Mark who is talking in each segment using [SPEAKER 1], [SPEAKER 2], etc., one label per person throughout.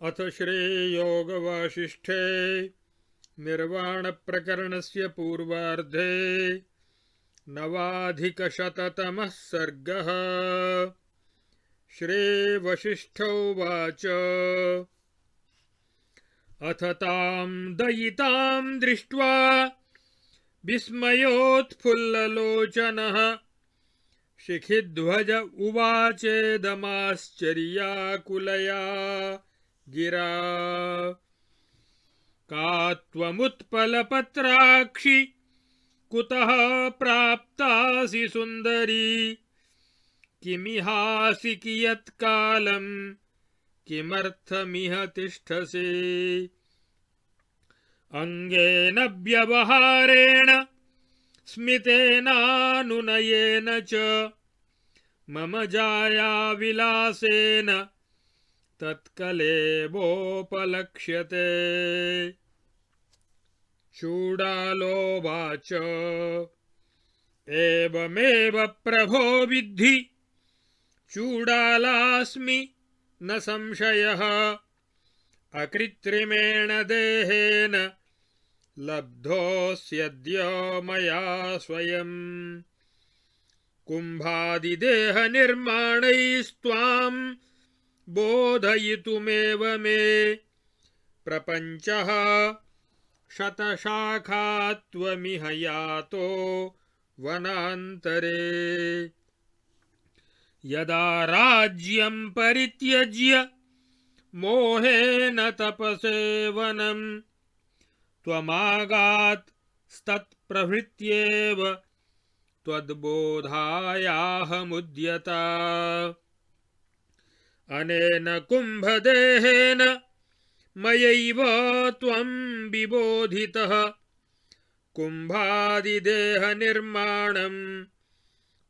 [SPEAKER 1] अथ श्रीयोगवासिष्ठे निर्वाणप्रकरणस्य पूर्वार्धे नवाधिकशततमः सर्गः। श्रीवसिष्ठोवाच अथ तां दयितां दृष्ट्वा विस्मयोत्फुल्ललोचनः शिखिध्वज उवाचेदमाश्चर्याकुलया गिरा का त्वमुत्पलपत्राक्षि कुतः प्राप्तासि सुन्दरी किमिहासि कियत्कालं किमर्थमिह तिष्ठसि अंगेन व्यवहारेण स्मितेनानुनयेन च मम जाया विलासेन तत्कलेवोपलक्ष्यते। चूडालोवाच एवमेव प्रभो विद्धि चूडालास्मि न संशयः अकृत्रिमेण देहेन लब्धोऽस्यद्य मया स्वयं कुम्भादिदेहनिर्माणैस्त्वां बोधयितुमेव मे प्रपञ्चः शतशाखात्वमिह यातो वनान्तरे यदा राज्यं परित्यज्य मोहेन तपसेवनं त्वमागात्स्तत्प्रभृत्येव त्वद्बोधायाहमुद्यता अनेन कुम्भदेहेन मयैव त्वं विबोधितः कुम्भादिदेहनिर्माणं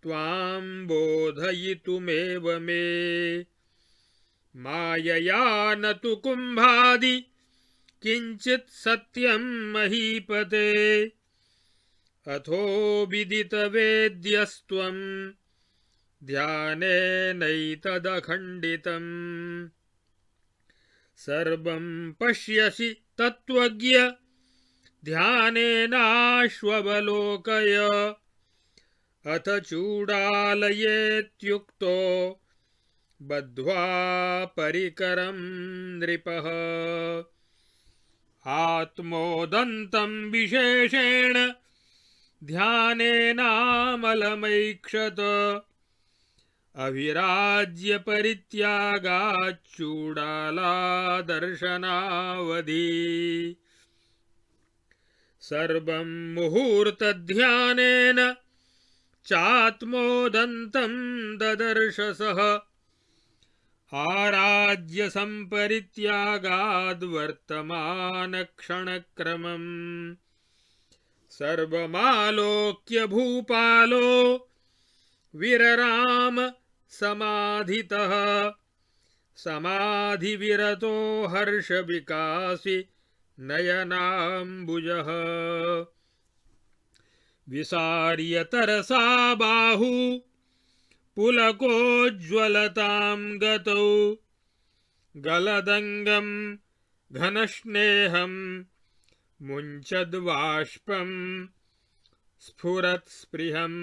[SPEAKER 1] त्वां बोधयितुमेव मे मायया न तु कुम्भादि किंचित् सत्यं महीपते अथो विदितवेद्यस्त्वं ध्यानेनैतदखण्डितम् सर्वं पश्यसि तत्त्वज्ञ ध्यानेनाश्वलोकय अथ चूडालयेत्युक्तो बद्ध्वा परिकरं नृपः आत्मोदन्तं विशेषेण ध्यानेनामलमैक्षत अभिराज्य परित्यागाच्चूडालादर्शनावधि सर्वं मुहूर्तध्यानेन चात्मोदन्तं ददर्शसः आराज्य संपरित्यागाद्वर्तमानक्षणक्रमम् सर्वमालोक्य भूपालो विरराम समाधितः समाधिविरतो हर्षविकासि नयनाम्बुजः विसार्य तरसा बाहु पुलकोज्ज्वलतां गतौ गलदङ्गं घनस्नेहं मुञ्चद्बाष्पं स्फुरत्स्पृहम्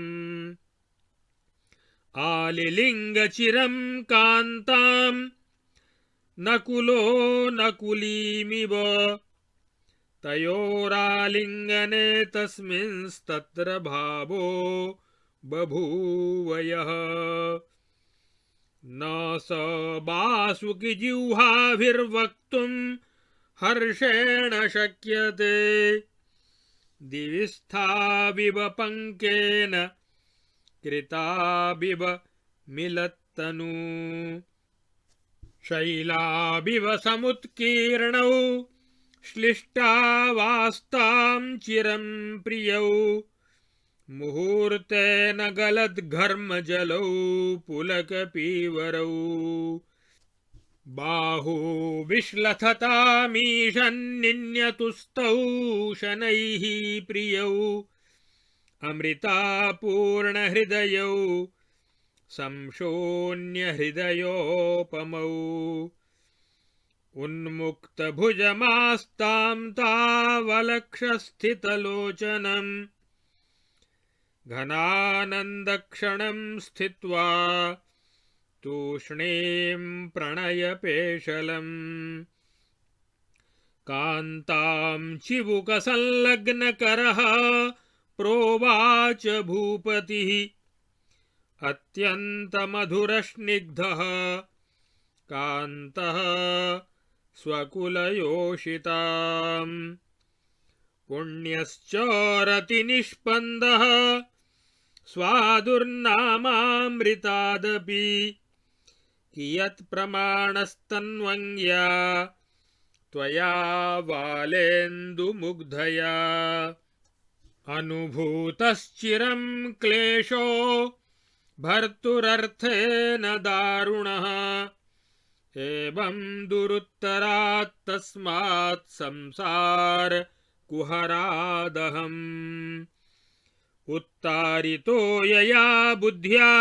[SPEAKER 1] आलिलिङ्गचिरं कान्तां नकुलो नकुलीमिव तयोरालिङ्गने तस्मिंस्तत्र भावो बभूवयः न स वासुकिजिह्वाभिर्वक्तुं हर्षेण शक्यते दिविस्थाविव पङ्केन कृताविव मिलत्तनु शैलाविव समुत्कीर्णौ श्लिष्टावास्तां चिरं प्रियौ मुहूर्तेन गलद्घर्मजलौ पुलकपीवरौ बाहू विश्लथतामीशन्निन्यतुस्तौ शनैः प्रियौ अमृतापूर्णहृदयौ संशोन्यहृदयोपमौ उन्मुक्तभुजमास्तां तावलक्षस्थितलोचनम् घनानन्दक्षणं स्थित्वा तूष्णीं प्रणयपेशलम् कान्तां चिबुकसंलग्नकरः प्रोवाच भूपतिः अत्यन्तमधुरस्निग्धः कान्तः स्वकुलयोषिताम् पुण्यश्च रतिनिष्पन्दः स्वादुर्नामामृतादपि कियत् प्रमाणस्तन्वङ्ग्या त्वया वालेन्दुमुग्धया अनुभूतश्चिरं क्लेशो भर्तुरर्थेन दारुणः एवं दुरुत्तरात् तस्मात् संसार कुहरादहम् उत्तारितो यया बुद्ध्या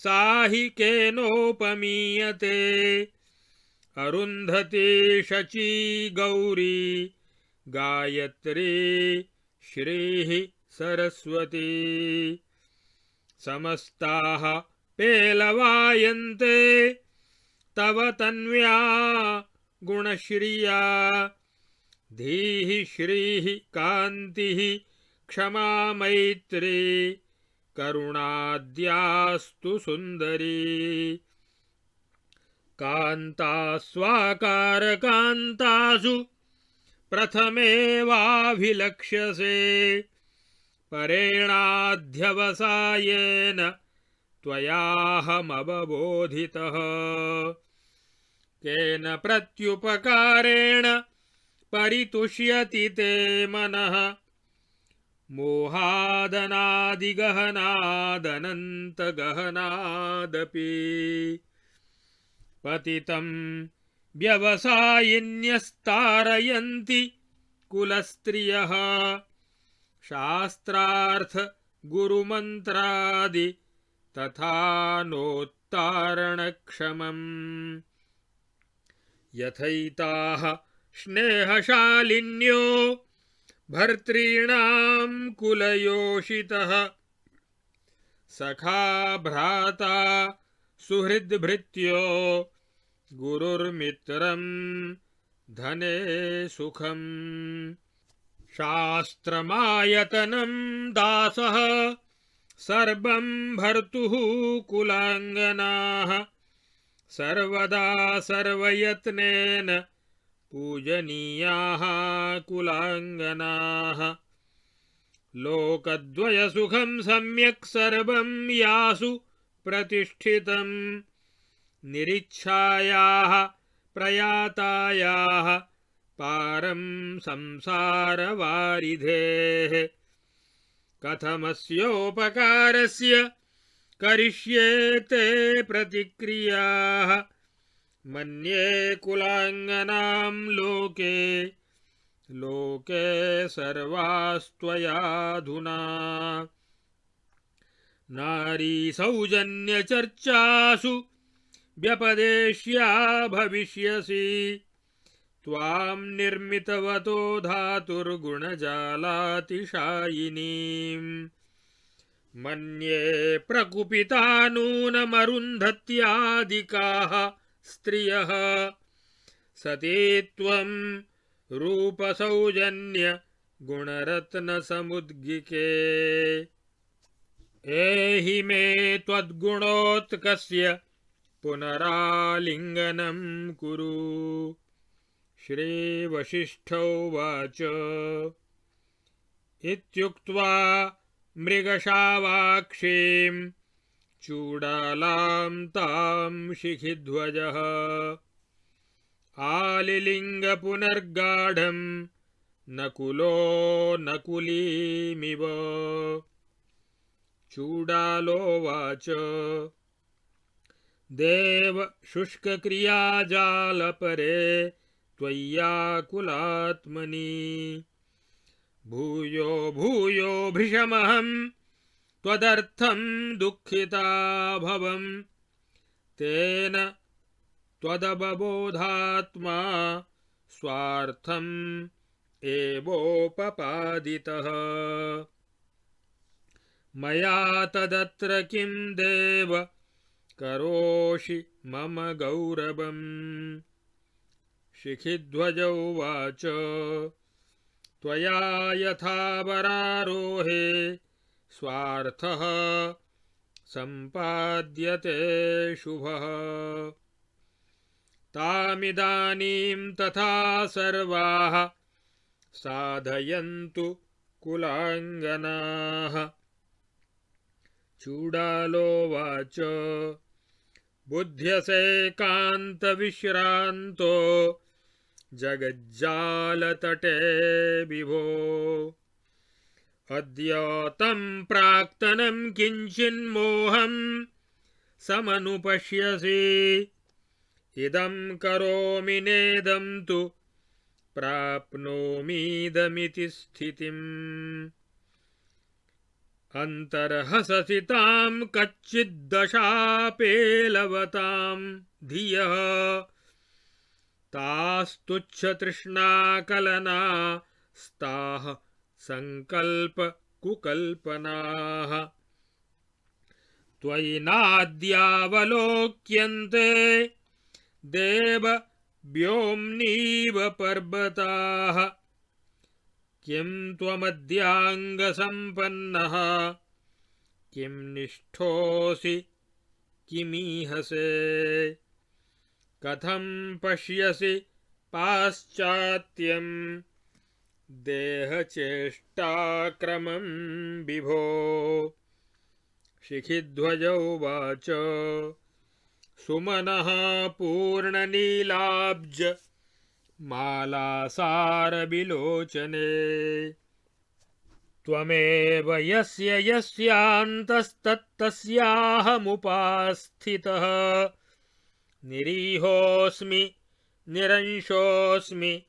[SPEAKER 1] साहिकेनोपमीयते अरुन्धती शची गौरी गायत्री श्रीः सरस्वती समस्ताः पेलवायन्ते तव तन्व्या गुणश्रिया धीः श्रीः कान्तिः क्षमा मैत्री करुणाद्यास्तु सुन्दरी कान्ता स्वाकारकान्तासु प्रथमेवाभिलक्ष्यसे परेणाध्यवसायेन त्वयाहमवबोधितः केन प्रत्युपकारेण परितुष्यति ते मनः मोहादनादिगहनादनन्तगहनादपि पतितं व्यवसायिन्यस्तारयन्ति कुलस्त्रियः शास्त्रार्थ गुरुमन्त्रादि तथा नोत्तारणक्षमम् यथैताः स्नेहशालिन्यो भर्तॄणां कुलयोषितः सखा भ्राता सुहृद्भृत्यो गुरुर्मित्रं धने सुखम् शास्त्रमायतनं दासः सर्वं भर्तुः कुलाङ्गनाः सर्वदा सर्वयत्नेन पूजनीयाः कुलाङ्गनाः लोकद्वयसुखं सम्यक् सर्वं यासु प्रतिष्ठितं निरिच्छायाः प्रयातायाः पारं संसारवारिधेः कथमस्योपकारस्य करिष्ये ते प्रतिक्रियाः मन्ये कुलाङ्गनां लोके लोके सर्वास्त्वयाधुना नारी सौजन्यचर्चासु व्यपदेश्या भविष्यसि त्वां निर्मितवतो धातुर्गुणजालातिशायिनीम् मन्ये प्रकुपिता नूनमरुन्धत्यादिकाः स्त्रियः सती त्वं रूपसौजन्य गुणरत्नसमुद्गिके एहि मे त्वद्गुणोत्कस्य पुनरालिङ्गनं कुरु। श्रीवसिष्ठोवाच इत्युक्त्वा मृगशावाक्षीं चूडालां तां शिखिध्वजः आलिलिङ्गपुनर्गाढं नकुलो नकुलीमिव। चूडालोवाच देव शुष्कक्रियाजालपरे त्वय्याकुलात्मनि भूयो भूयो भृशमहं त्वदर्थं दुःखिता भवं तेन त्वदबोधात्मा स्वार्थम् एवोपपादितः। मया तदत्र किं देव करोषि मम गौरवम्। शिखिध्वज उवाच त्वया यथा वरारोहे स्वार्थः सम्पाद्यते शुभः। तामिदानीं तथा सर्वाः साधयन्तु कुलाङ्गनाः। चूडालोवाच बुध्यसेकान्तविश्रान्तो जगज्जालतटे विभो। अद्य तं प्राक्तनं किञ्चिन्मोहं समनुपश्यसि। इदं करोमि नेदं तु प्राप्नोमीदमिति स्थितिम्। अन्तर्हससि तां कच्चिद्दशापेलवतां धियः। तास्तुच्छतृष्णाकलनास्ताः सङ्कल्पकुकल्पनाः। त्वयि नाद्यावलोक्यन्ते देव व्योम्नीव पर्वताः। किं त्वमद्याङ्गसम्पन्नः किं निष्ठोऽसि किमीहसे। कथं पश्यसि पाश्चात्यं देहचेष्टाक्रमं विभो। शिखिध्वज उवाच सुमनः पूर्णनीलाब्ज मालासारविलोचने। त्वमेव यस्य यस्यान्तस्तत्तस्याहमुपास्थितः। निरीहोऽस्मि निरंशोऽस्मि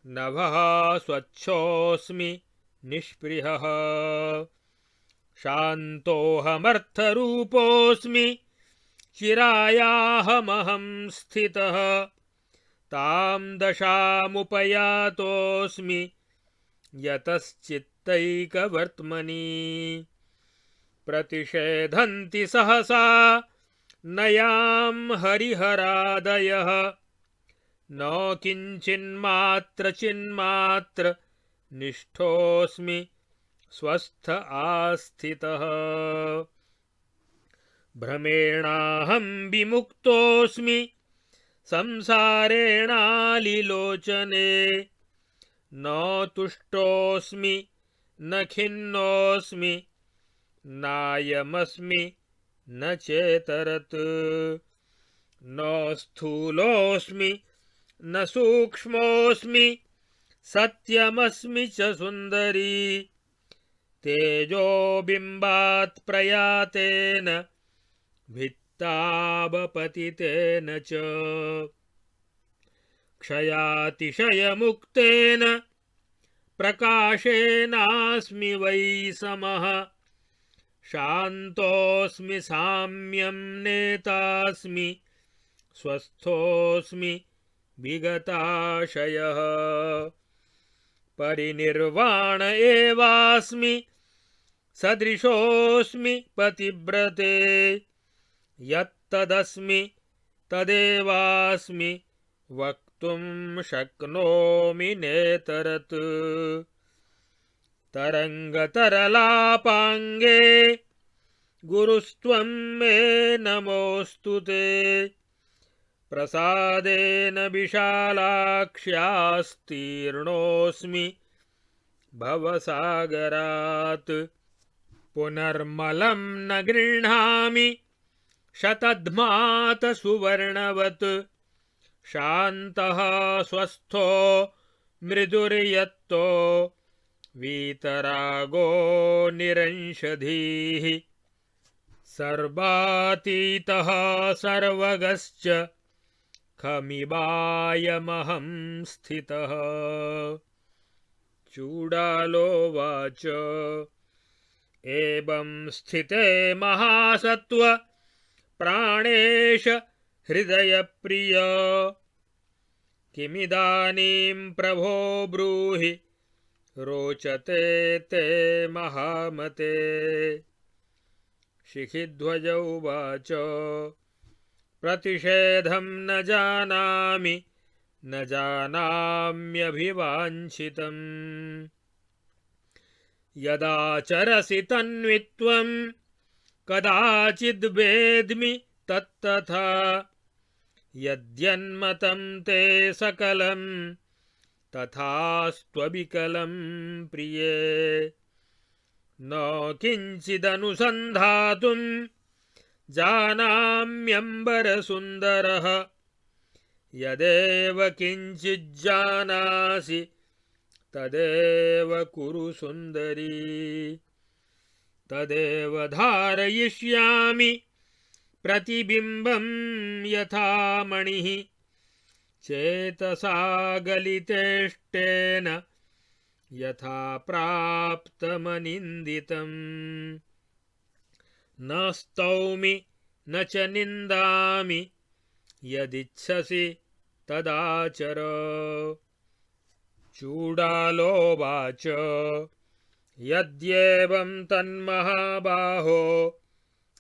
[SPEAKER 1] नभः स्वच्छोऽस्मि निष्पृहः। शान्तोऽहमर्थरूपोऽस्मि चिरायाहमहं स्थितः। तां दशामुपयातोऽस्मि यतश्चित्तैकवर्त्मनि। प्रतिषेधन्ति सहसा नयां हरिहरादयः। न किञ्चिन्मात्र चिन्मात्र निष्ठोऽस्मि स्वस्थ आस्थितः। भ्रमेणाहं विमुक्तोऽस्मि संसारेणालिलोचने। न तुष्टोऽस्मि न खिन्नोऽस्मि नायमस्मि न चेतरत्। न स्थूलोऽस्मि न सूक्ष्मोऽस्मि सत्यमस्मि च सुन्दरी। तेजोबिम्बात् प्रयातेन भित्तावपतितेन च। क्षयातिशयमुक्तेन प्रकाशेनास्मि वै समः। शान्तोऽस्मि साम्यं नेतास्मि स्वस्थोऽस्मि विगताशयः। परिनिर्वाण एवास्मि सदृशोऽस्मि पतिव्रते। यत्तदस्मि तदेवास्मि वक्तुं शक्नोमि नेतरत्। तरङ्गतरलापाङ्गे गुरुस्त्वं मे नमोऽस्तु ते। प्रसादेन विशालाक्ष्यास्तीर्णोऽस्मि भवसागरात्। पुनर्मलं न गृह्णामि शतध्मात सुवर्णवत्। शान्तः स्वस्थो मृदुर्यत्तो वीतरागो निरंशधीः। सर्वातीतः सर्वगश्च खमिवायमहं स्थितः। चूडालोवाच एवं स्थिते महासत्त्व प्राणेश हृदयप्रिय किमिदानीं प्रभो ब्रूहि रोचते ते महामते। शिखिध्वज उवाच प्रतिषेधं न जानामि न जानाम्यभिवाञ्छितम्। यदाचरसि तन्वित्वं कदाचिद्वेद्मि तत्तथा। यद्यन्मतं ते सकलं तथास्त्वविकलं प्रिये। न किञ्चिदनुसन्धातुं जानाम्यम्बरसुन्दरः। यदेव किञ्चिज्जानासि तदेव कुरु सुन्दरी। तदेव धारयिष्यामि प्रतिबिम्बं यथा मणिः। चेतसा गलितेष्टेन यथा प्राप्तमनिन्दितम्। न स्तौमि न च निन्दामि यदिच्छसि तदाचर। चूडालोवाच यद्येवं तन्महाबाहो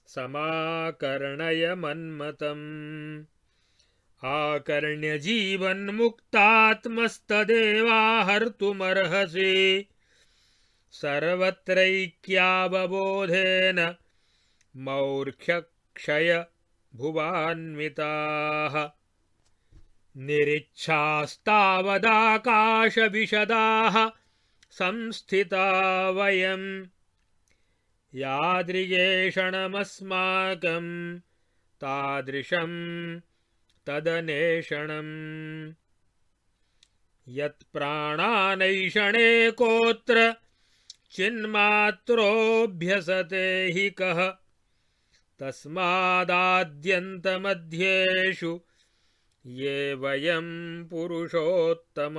[SPEAKER 1] समाकर्णय मन्मतम्। आकर्ण्यजीवन्मुक्तात्मस्तदेवाहर्तुमर्हसि। सर्वत्रैक्यावबोधेन मौर्ख्यक्षय भुवान्विताः। निरिच्छास्तावदाकाशविशदाः संस्थिता वयम्। यादृगेषणमस्माकं तादृशं तदनेषणम्। यत्प्राणानैषणे कोऽत्र चिन्मात्रोऽभ्यसते हि कः। तस्मादाद्यन्तमध्येषु ये वयं पुरुषोत्तम।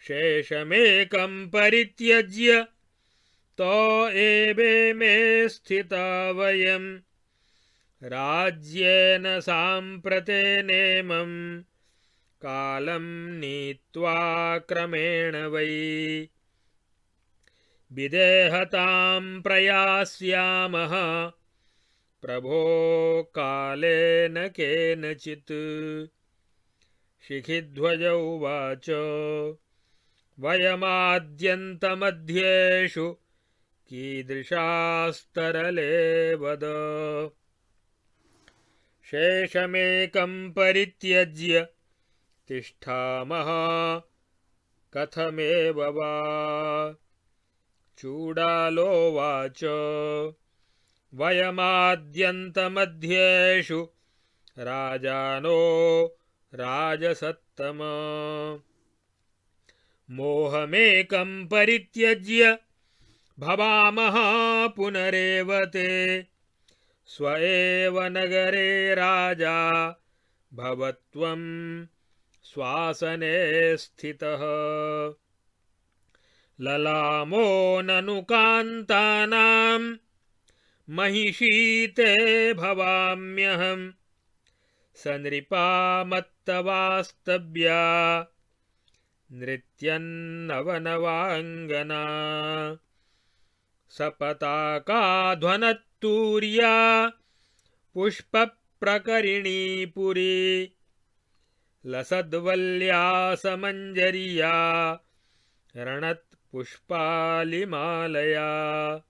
[SPEAKER 1] शेषमेकं परित्यज्य तो एवे मे स्थिता वयं। राज्येन साम्प्रतेनेमं कालं नीत्वा क्रमेण वै। विदेहतां प्रयास्यामः प्रभो कालेन केनचित्। शिखिध्वज उवाच वयमाद्यन्तमध्येषु कीदृशास्तरले वद। शेषमेकं परित्यज्य तिष्ठामः कथमेव वा। चूडालोवाच वयमाद्यन्तमध्येषु राजानो राजसत्तम। मोहमेकं परित्यज्य भवामः पुनरेव ते। स्व एव नगरे राजा भवत्वं स्वासने स्थितः। ललामो ननु कान्तानां महिषीते भवाम्यहम्। सनृपा मत्तवास्तव्या नृत्यन्नवनवाङ्गना। सपताका ध्वनत्तूर्या पुष्पप्रकरिणी पुरी। लसद्वल्यासमञ्जर्या रणत्पुष्पालिमालया।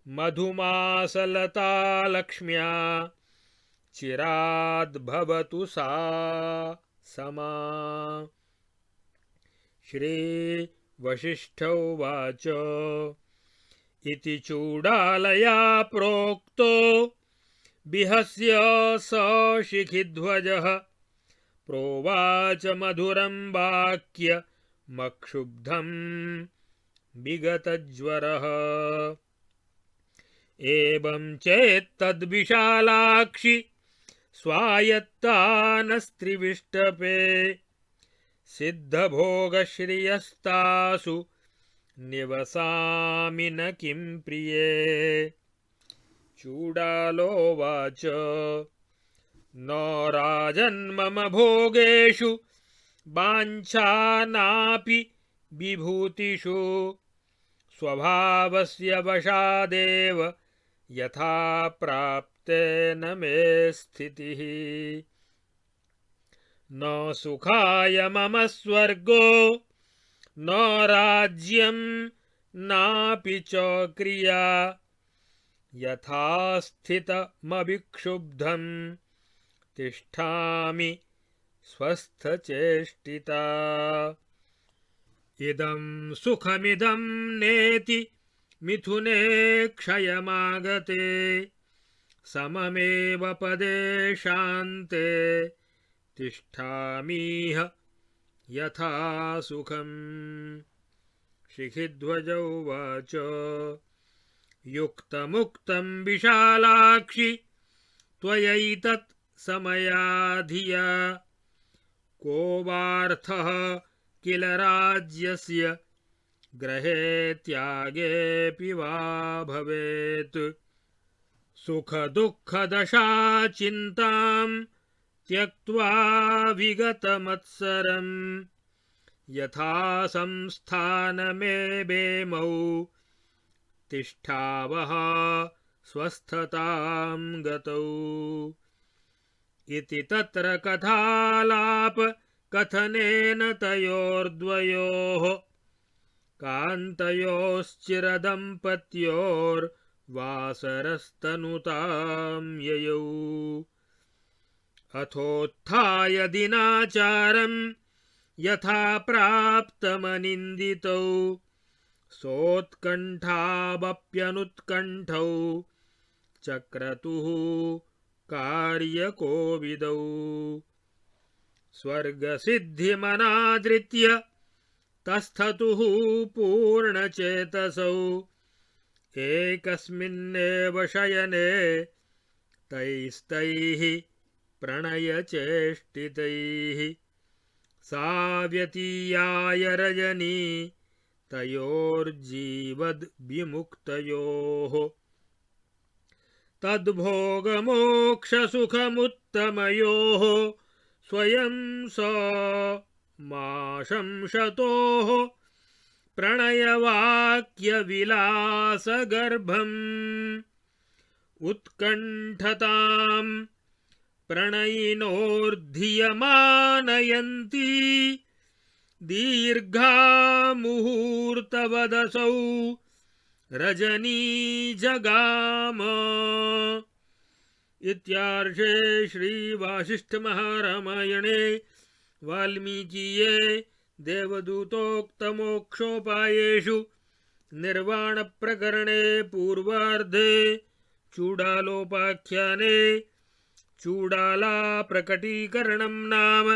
[SPEAKER 1] मधुमासलता लक्ष्म्या चिराद्भवतु सा समा। श्रीवसिष्ठ उवाच इति चूडालया प्रोक्तो बिहस्य स शिखिध्वजः। प्रोवाच मधुरं वाक्यमक्षुब्धं विगतज्वरः। एवं चेत्तद्विशालाक्षि स्वायत्ता नस्त्रिविष्टपे। सिद्धभोगश्रियस्तासु निवसामि न किं प्रिये। चूडालोवाच न राजन्मम भोगेषु वाञ्छा नापि विभूतिषु स्वभावस्य वशादेव यथा प्राप्तेन मे स्थितिः न सुखाय मम स्वर्गो न राज्यं नापि च क्रिया यथा स्थितमविक्षुब्धं तिष्ठामि स्वस्थचेष्टिता इदं सुखमिदं नेति मिथुने क्षयमागते सममेव पदे शान्ते तिष्ठामीह यथा सुखम् शिखिध्वज उवाच युक्तमुक्तं विशालाक्षि त्वयैतत् समयाधिया को वार्थः किल राज्यस्य ग्रहे त्यागेऽपि वा भवेत् सुखदुःखदशा चिन्तां त्यक्त्वा विगतमत्सरम् यथा संस्थानमेवेमौ तिष्ठावः स्वस्थतां गतौ इति तत्र कथालाप कथनेन तयोर्द्वयोः कान्तयोश्चिरदम्पत्योर्वासरस्तनुतां ययौ अथोत्थाय दिनाचारं यथा प्राप्तमनिन्दितौ सोत्कण्ठावप्यनुत्कण्ठौ चक्रतुः कार्यकोविदौ स्वर्गसिद्धिमनादृत्य तस्थतुः पूर्णचेतसौ एकस्मिन्नेव शयने तैस्तैः प्रणयचेष्टितैः सा व्यतीयाय रजनी तयोर्जीवद्विमुक्तयोः तद्भोगमोक्षसुखमुत्तमयोः स्वयं स माशंशतोः प्रणयवाक्यविलासगर्भम् उत्कण्ठतां प्रणयिनोर्धियमानयन्ती दीर्घा मुहूर्तवदसौ रजनी जगाम। इत्यार्षे श्रीवासिष्ठमहारामायणे वाल्मीकीये देवदूतोक्तमोक्षोपायेषु निर्वाणप्रकरणे पूर्वार्धे चूडालोपाख्याने चूडालाप्रकटीकरणं नाम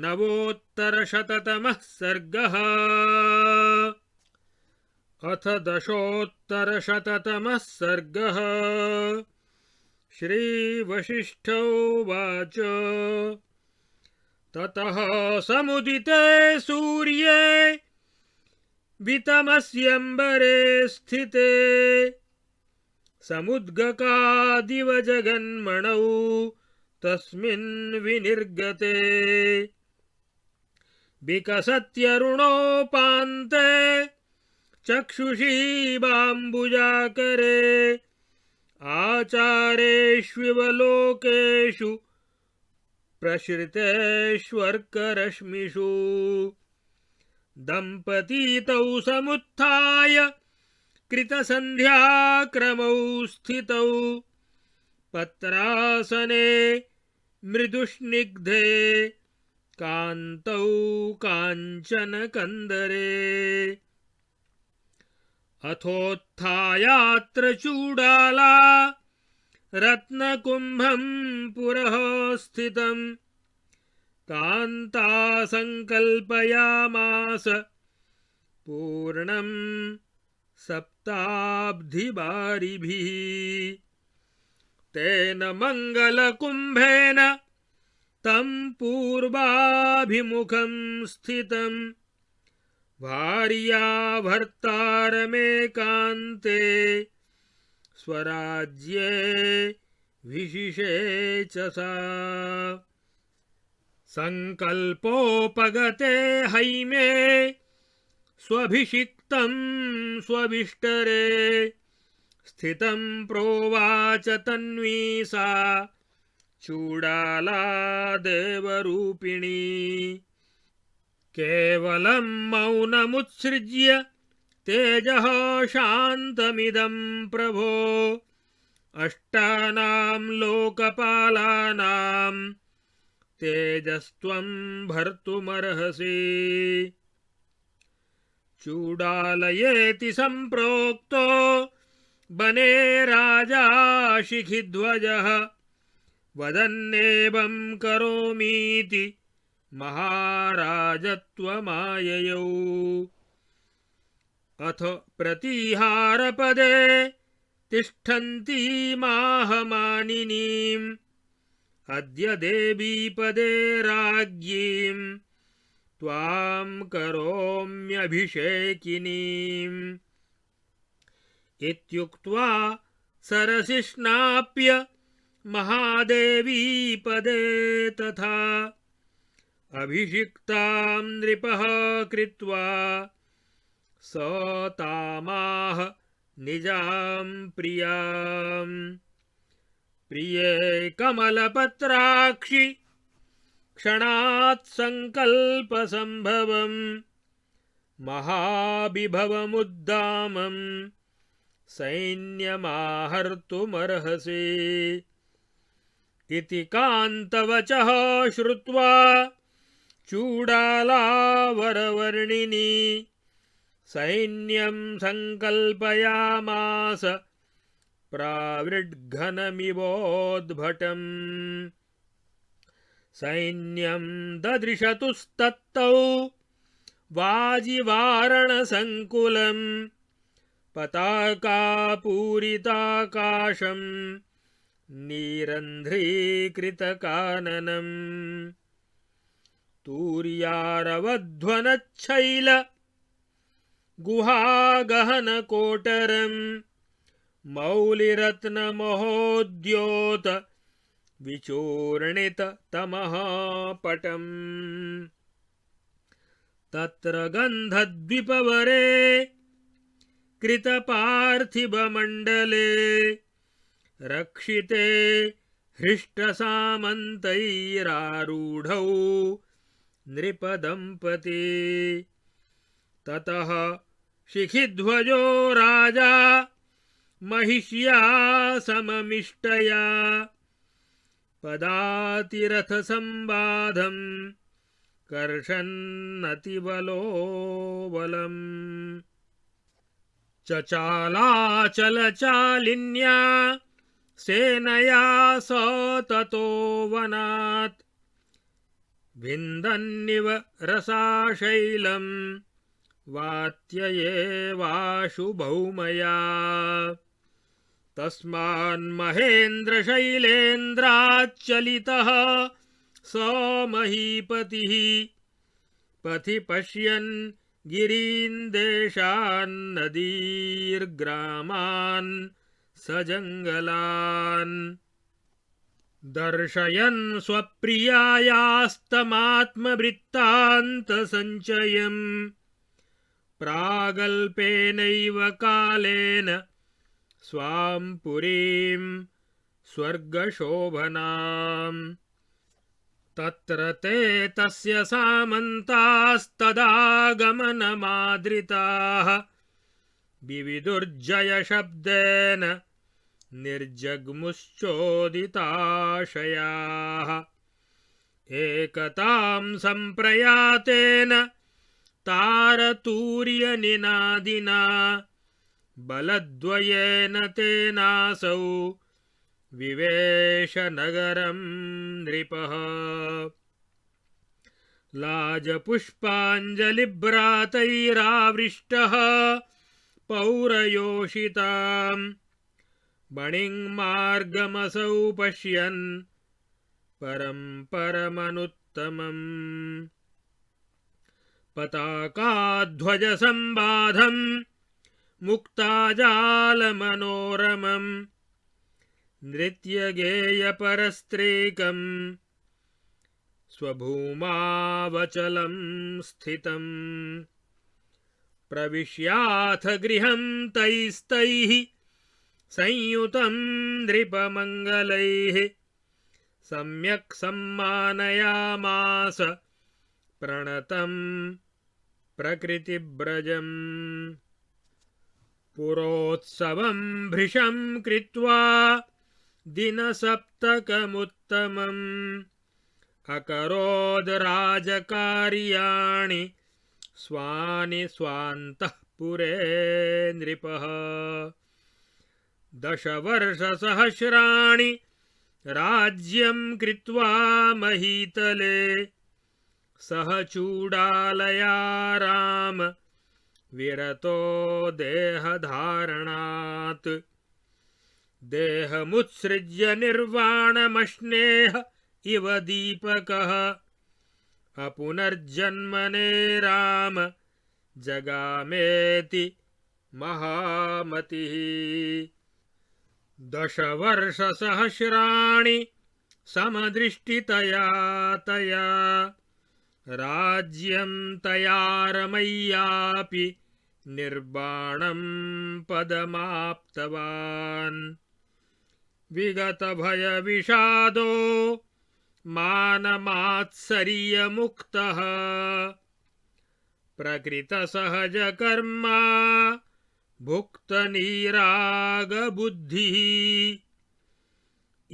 [SPEAKER 1] नवोत्तरशततमः सर्गः। अथ दशोत्तरशततमः सर्गः। श्रीवसिष्ठ उवाच ततः समुदिते सूर्ये वितमस्यम्बरे स्थिते समुद्गकादिव जगन्मणौ तस्मिन् विनिर्गते विकसत्यरुणोपान्ते चक्षुषी बाम्बुजाकरे आचारेष्विव लोकेषु प्रसृतेष्वर्करश्मिषु दम्पतीतौ समुत्थाय कृतसन्ध्याक्रमौ स्थितौ पत्रासने मृदुस्निग्धे कान्तौ काञ्चनकन्दरे अथोत्थायात्र चूडाला रत्नकुम्भं पुरः स्थितम् कान्ता संकल्पयामास पूर्णं सप्ताब्धिबारिभिः तेन मङ्गलकुम्भेन तं पूर्वाभिमुखं स्थितं भार्या भर्तारमेकान्ते स्वराज्ये विशिषे च सा संकल्पोपगते हैमे स्वभिषिक्तं स्वभिष्टरे स्थितं प्रोवाच तन्वी सा चूडाला देवरूपिणी केवलं मौनमुत्सृज्य तेजः शान्तमिदं प्रभो अष्टानां लोकपालानां तेजस्त्वं भर्तुमर्हसि चूडालयेति सम्प्रोक्तो वने राजा शिखिध्वजः वदन्नेवं करोमीति महाराजत्वमाययौ अथ प्रतीहारपदे तिष्ठन्तीमाहमानिनीम् अद्य देवीपदे राज्ञीं त्वां करोम्यभिषेकिनीम् इत्युक्त्वा सरसिष्णाप्य महादेवीपदे तथा अभिषिक्तां नृपः कृत्वा स तामाह निजां प्रियाम् प्रिये कमलपत्राक्षि क्षणात् संकल्पसंभवम् महाविभवमुद्दामं सैन्यमाहर्तुमर्हसि इति कान्तवचः श्रुत्वा चूडाला वरवर्णिनी सैन्यं संकल्पयामास प्रावृड्घनमिवोद्भटम् सैन्यं ददृशतुस्तत्तौ वाजिवारणसङ्कुलम् पताकापूरिताकाशं निरन्ध्रीकृतकाननम् तूर्यारवध्वनच्छैल गुहागहनकोटरम् मौलिरत्नमहोद्योत विचूर्णिततमः पटम् तत्र गन्धद्विपवरे कृतपार्थिवमण्डले रक्षिते हृष्टसामन्तैरारूढौ नृपदम्पती ततः शिखिध्वजो राजा महिष्या सममिष्टया पदातिरथसंवादं कर्षन्नतिबलोबलम् चचालाचलचालिन्या सेनया स ततो वनात् विन्दन्निव रसाशैलं वात्ययेवाशुभौमया तस्मान्महेन्द्रशैलेन्द्राच्चलितः स महीपतिः पथि पश्यन् गिरीन् देशान् नदीर्ग्रामान् सजङ्गलान् दर्शयन् स्वप्रियायास्तमात्मवृत्तान्तसञ्चयम् प्रागल्पेनैव कालेन स्वां पुरीं स्वर्गशोभनाम् तत्र ते तस्य सामन्तास्तदागमनमादृताः विविदुर्जयशब्देन निर्जग्मुश्चोदिताशयाः एकतां सम्प्रयातेन तारतूर्यनिनादिना बलद्वयेन तेनासौ विवेशनगरं नृपः लाजपुष्पाञ्जलिभ्रातैरावृष्टः पौरयोषितां मणिङ्मार्गमसौ पश्यन् परमनुत्तमम् पताकाध्वजसंबाधं मुक्ताजालमनोरमं नृत्यगेयपरस्त्रीकम् स्वभूमावचलं स्थितम् प्रविश्याथ गृहं तैस्तैः संयुतं नृपमङ्गलैः सम्यक् सम्मानयामास प्रणतं प्रकृतिव्रजम् पुरोत्सवं भृशं कृत्वा दिनसप्तकमुत्तमम् अकरोद राजकार्याणि स्वानि स्वान्तःपुरे नृपः 10 वर्षसहस्राणि राज्यं कृत्वा महीतले सह चूडालया राम विरतो देहधारणात् देहमुत्सृज्य निर्वाणमश्नेह इव दीपकः अपुनर्जन्मने राम जगामेति महामतिः 10 वर्षसहस्राणि समदृष्टितया तया राज्यं तया रमय्यापि निर्वाणं पदमाप्तवान् विगतभयविषादो मानमात्सर्यमुक्तः प्रकृतसहजकर्मा भुक्तनीरागबुद्धिः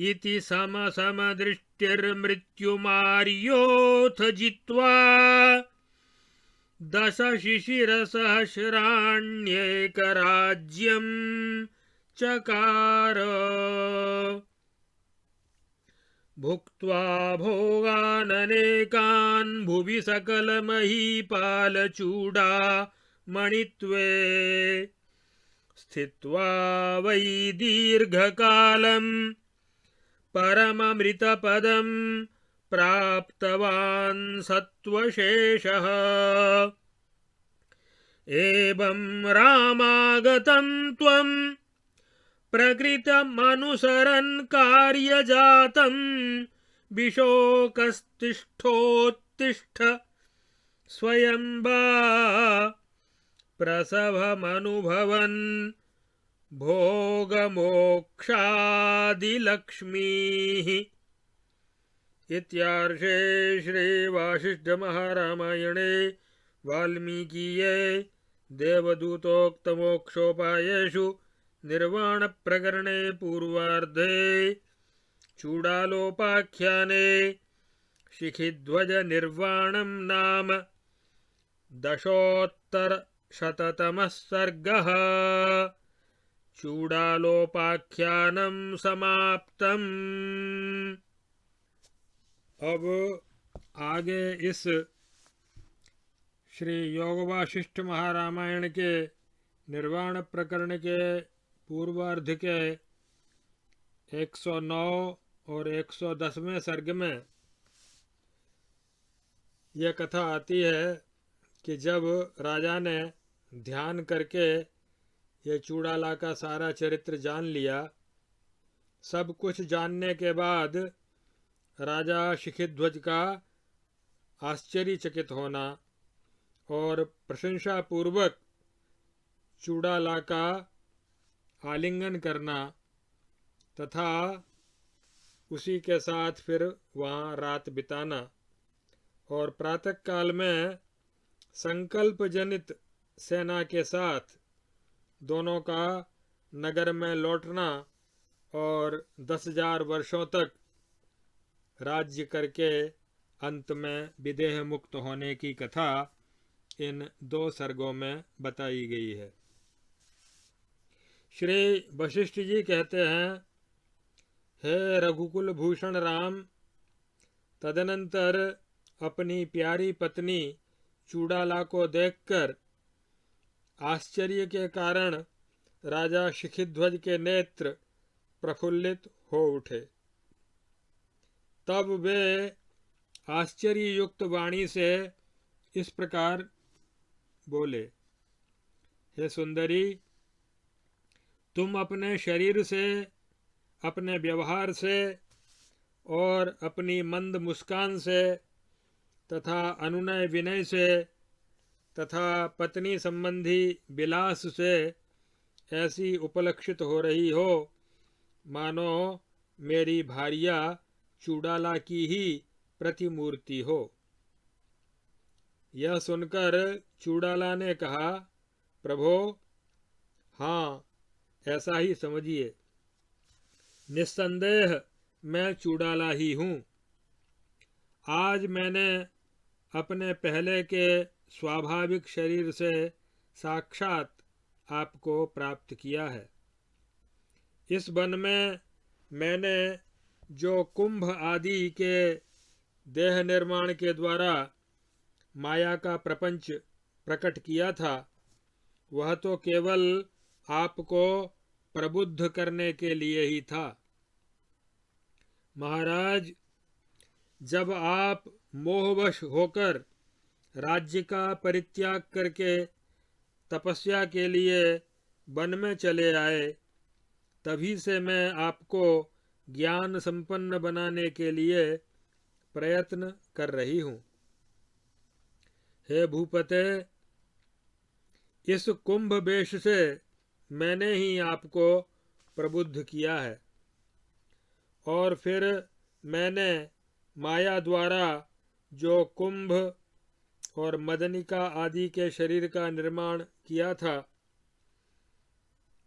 [SPEAKER 1] इति समसमदृष्टिर्मृत्युमार्योऽथ जित्वा 10 शिशिरसहस्राण्येकराज्यं चकार भुक्त्वा भोगाननेकान् भुवि सकलमहीपालचूडा मणित्वे स्थित्वा वै दीर्घकालम् परममृतपदं प्राप्तवान् सत्त्वशेषः एवं रामागतं त्वं प्रकृतमनुसरन् कार्यजातं विशोकस्तिष्ठोत्तिष्ठ स्वयंवा प्रसवमनुभवन् भोगमोक्षादिलक्ष्मीः इत्यार्षे श्रीवासिष्ठमहारामायणे वाल्मीकीये देवदूतोक्तमोक्षोपायेषु निर्वाणप्रकरणे पूर्वार्धे चूडालोपाख्याने शिखिध्वजनिर्वाणं नाम 10उत्तरशततमः सर्गः चूडालोपाख्यानं समाप्तम्। अब आगे इस श्री योग वासिष्ठ महारामायण के निर्वाण प्रकरण के पूर्वार्ध के 109 और 110वें सर्ग में यह कथा आती है कि जब राजा ने ध्यान करके ये चूड़ाला का सारा चरित्र जान लिया, सब कुछ जानने के बाद राजा शिखिध्वज का आश्चर्यचकित होना और प्रशंसा पूर्वक चूड़ाला का आलिंगन करना तथा उसी के साथ फिर वहाँ रात बिताना और प्रातःकाल में संकल्प जनित सेना के साथ दोनों का नगर में लौटना और 10,000 वर्षों तक राज्य करके अंत में विदेह मुक्त होने की कथा इन 2 सर्गों में बताई गई है। श्री वशिष्ठ जी कहते हैं, हे रघुकुल भूषण राम, तदनंतर अपनी प्यारी पत्नी चूड़ाला को देखकर आश्चर्य के कारण राजा शिखिध्वज के नेत्र प्रफुल्लित हो उठे। तब वे आश्चर्य युक्त वाणी से इस प्रकार बोले, हे सुंदरी, तुम अपने शरीर से अपने व्यवहार से और अपनी मंद मुस्कान से तथा अनुनय विनय से तथा पत्नी संबंधी विलास से ऐसी उपलक्षित हो रही हो मानो मेरी भार्या चूड़ाला की ही प्रतिमूर्ति हो। यह सुनकर चूड़ाला ने कहा, प्रभो, हाँ, ऐसा ही समझिए। निस्संदेह मैं चूड़ाला ही हूँ। आज मैंने अपने पहले के स्वाभाविक शरीर से साक्षात आपको प्राप्त किया है। इस वन में मैंने जो कुंभ आदि के देह निर्माण के द्वारा माया का प्रपंच प्रकट किया था, वह तो केवल आपको प्रबुद्ध करने के लिए ही था। महाराज, जब आप मोहवश होकर राज्य का परित्याग करके तपस्या के लिए वन में चले आए, तभी से मैं आपको ज्ञान संपन्न बनाने के लिए प्रयत्न कर रही हूँ। हे भूपते, इस कुंभ वेश से मैंने ही आपको प्रबुद्ध किया है और फिर मैंने माया द्वारा जो कुंभ और मदनिका आदि के शरीर का निर्माण किया था,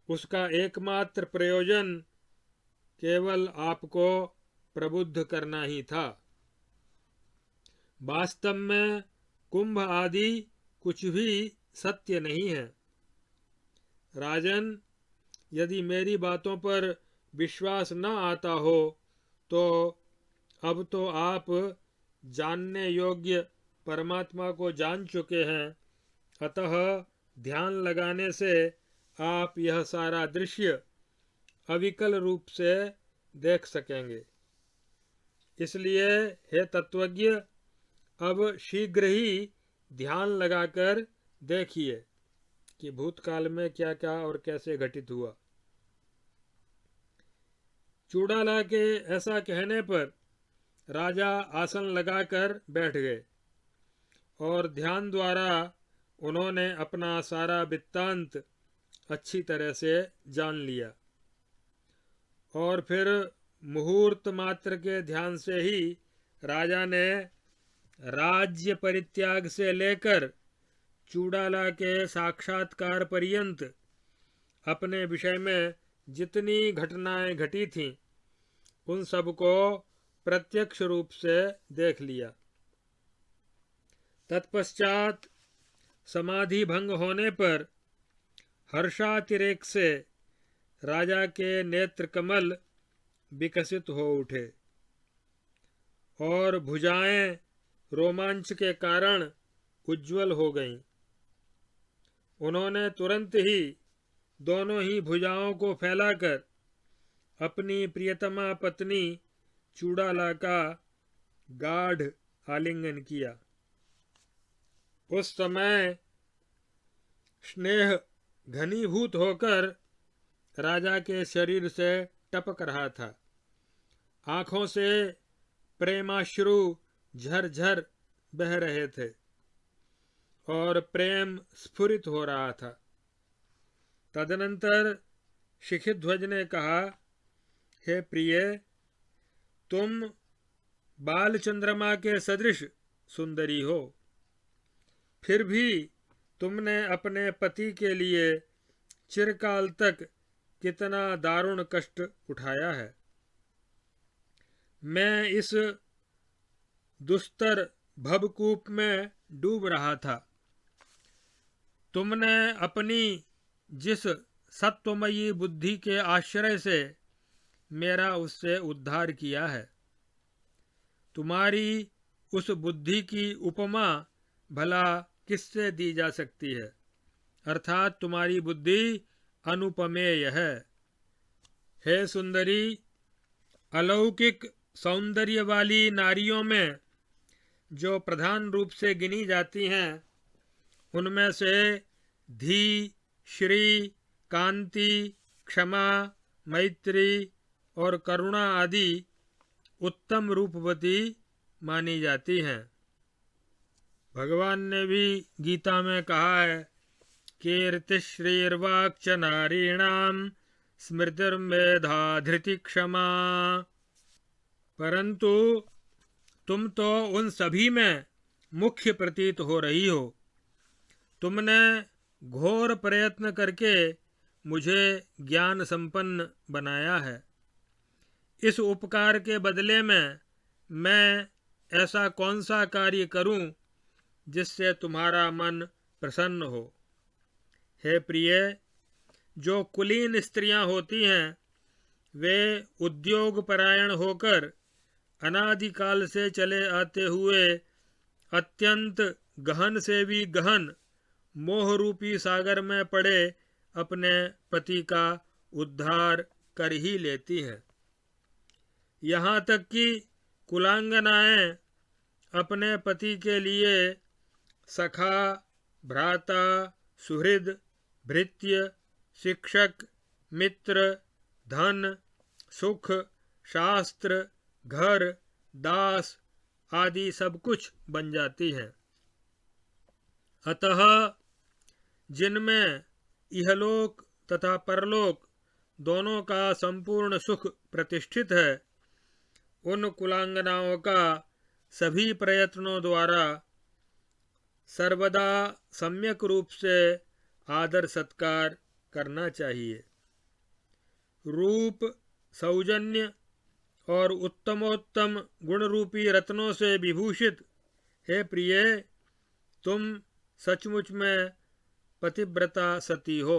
[SPEAKER 1] उसका एकमात्र प्रयोजन केवल आपको प्रबुद्ध करना ही था। वास्तव में कुंभ आदि कुछ भी सत्य नहीं है। राजन, यदि मेरी बातों पर विश्वास न आता हो तो अब तो आप जानने योग्य परमात्मा को जान चुके हैं, अतः ध्यान लगाने से आप यह सारा दृश्य अविकल रूप से देख सकेंगे। इसलिए हे तत्वज्ञ, अब शीघ्र ही ध्यान लगाकर देखिए कि भूतकाल में क्या क्या और कैसे घटित हुआ। चूड़ाला के ऐसा कहने पर राजा आसन लगाकर बैठ गए और ध्यान द्वारा उन्होंने अपना सारा वृत्तांत अच्छी तरह से जान लिया और फिर मुहूर्त मात्र के ध्यान से ही राजा ने राज्य परित्याग से लेकर चूड़ाला के साक्षात्कार पर्यंत अपने विषय में जितनी घटनाएं घटी थीं, उन सबको प्रत्यक्ष रूप से देख लिया। तत्पश्चात समाधि भंग होने पर हर्षातिरेक से राजा के नेत्र कमल विकसित हो उठे और भुजाएं रोमांच के कारण उज्ज्वल हो गईं। उन्होंने तुरंत ही दोनों ही भुजाओं को फैलाकर अपनी प्रियतमा पत्नी चूड़ाला का गाढ़ आलिंगन किया। उस समय स्नेह घनीभूत होकर राजा के शरीर से टपक रहा था। आंखों से प्रेमाश्रु झरझर बह रहे थे और प्रेम स्फुरित हो रहा था। तदनंतर शिखिध्वज ने कहा, हे प्रिय, तुम बाल चंद्रमा के सदृश सुंदरी हो, फिर भी तुमने अपने पति के लिए चिरकाल तक कितना दारुण कष्ट उठाया है। मैं इस दुस्तर भवकूप में डूब रहा था। तुमने अपनी जिस सत्वमयी बुद्धि के आश्रय से मेरा उससे उद्धार किया है, तुम्हारी उस बुद्धि की उपमा भला किससे दी जा सकती है, अर्थात तुम्हारी बुद्धि अनुपमेय है। हे सुंदरी, अलौकिक सौंदर्य वाली नारियों में जो प्रधान रूप से गिनी जाती हैं, उनमें से धी, श्री, कांति, क्षमा, मैत्री, और करुणा आदि उत्तम रूपवती मानी जाती हैं। भगवान ने भी गीता में कहा है, कीर्तिश्रीर्वाक्च नारीणाम स्मृतिर्मेधा धृति क्षमा। परंतु तुम तो उन सभी में मुख्य प्रतीत हो रही हो। तुमने घोर प्रयत्न करके मुझे ज्ञान संपन्न बनाया है। इस उपकार के बदले में मैं ऐसा कौन सा कार्य करूं जिससे तुम्हारा मन प्रसन्न हो। हे प्रिय, जो कुलीन स्त्रियां होती हैं वे उद्योग परायण होकर अनादिकाल से चले आते हुए अत्यंत गहन से भी गहन मोह रूपी सागर में पड़े अपने पति का उद्धार कर ही लेती हैं। यहाँ तक कि कुलांगनाएं अपने पति के लिए सखा, भ्राता, सुहृद, भृत्य, शिक्षक, मित्र, धन, सुख, शास्त्र, घर, दास आदि सब कुछ बन जाती हैं। अतः जिनमें इहलोक तथा परलोक दोनों का संपूर्ण सुख प्रतिष्ठित है, उन कुलांगनाओं का सभी प्रयत्नों द्वारा सर्वदा सम्यक रूप से आदर सत्कार करना चाहिए। रूप, सौजन्य और उत्तमोत्तम गुण रूपी रत्नों से विभूषित हे प्रिय, तुम सचमुच में पतिव्रता सती हो।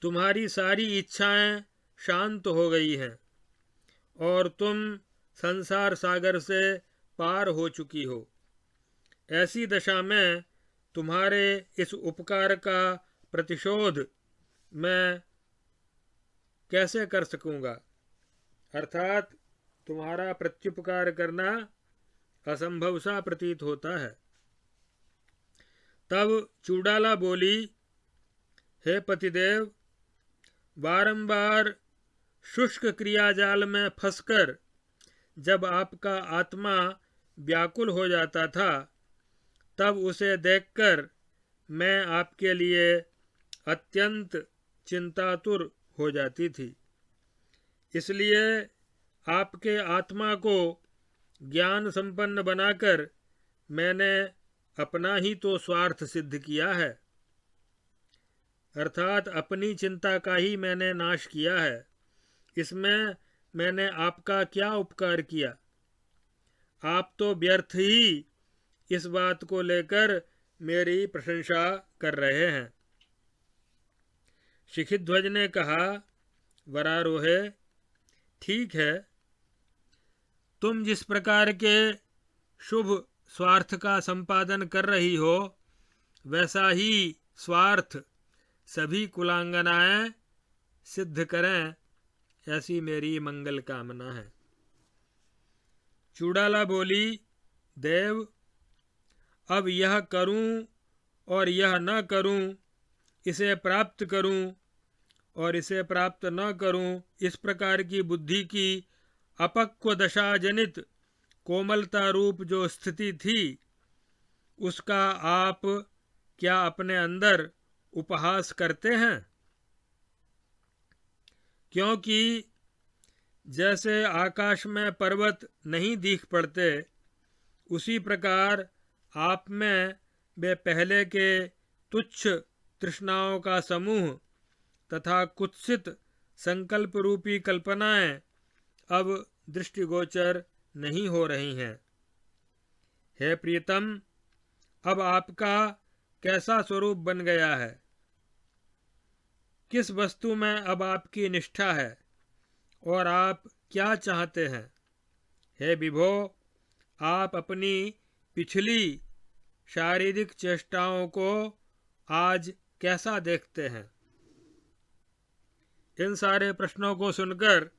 [SPEAKER 1] तुम्हारी सारी इच्छाएं शांत हो गई हैं और तुम संसार सागर से पार हो चुकी हो। ऐसी दशा में तुम्हारे इस उपकार का प्रतिशोध मैं कैसे कर सकूंगा, अर्थात तुम्हारा प्रत्युपकार करना असंभव सा प्रतीत होता है। तब चूड़ाला बोली, हे पतिदेव, बारंबार शुष्क क्रियाजाल में फंसकर जब आपका आत्मा व्याकुल हो जाता था, तब उसे देखकर मैं आपके लिए अत्यंत चिंतातुर हो जाती थी। इसलिए आपके आत्मा को ज्ञान संपन्न बनाकर मैंने अपना ही तो स्वार्थ सिद्ध किया है, अर्थात अपनी चिंता का ही मैंने नाश किया है। इसमें मैंने आपका क्या उपकार किया? आप तो व्यर्थ ही इस बात को लेकर मेरी प्रशंसा कर रहे हैं। शिखिध्वज ने कहा, वरारोहे, ठीक है, तुम जिस प्रकार के शुभ स्वार्थ का संपादन कर रही हो, वैसा ही स्वार्थ सभी कुलांगनाएं सिद्ध करें, ऐसी मेरी मंगल कामना है। चूड़ाला बोली, देव, अब यह करूं और यह न करूं, इसे प्राप्त करूं और इसे प्राप्त न करूं, इस प्रकार की बुद्धि की अपक्व दशा जनित कोमलता रूप जो स्थिति थी, उसका आप क्या अपने अंदर उपहास करते हैं? क्योंकि जैसे आकाश में पर्वत नहीं दिख पड़ते, उसी प्रकार आप में वे पहले के तुच्छ तृष्णाओं का समूह तथा कुत्सित संकल्प रूपी कल्पनाएं अब दृष्टिगोचर नहीं हो रही हैं। हे प्रियतम, अब आपका कैसा स्वरूप बन गया है? किस वस्तु में अब आपकी निष्ठा है और आप क्या चाहते हैं? हे विभो, आप अपनी पिछली शारीरिक चेष्टाओं को आज कैसा देखते हैं? इन सारे प्रश्नों को सुनकर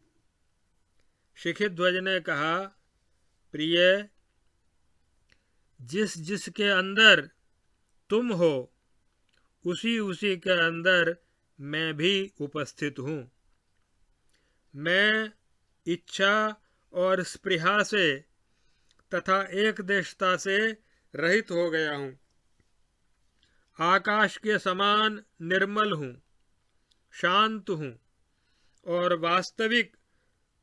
[SPEAKER 1] शिखिध्वज ने कहा, प्रिय, जिस जिसके अंदर तुम हो, उसी उसी के अंदर मैं भी उपस्थित हूँ। मैं इच्छा और स्पृहा से तथा एक देशता से रहित हो गया हूँ। आकाश के समान निर्मल हूँ, शांत हूँ और वास्तविक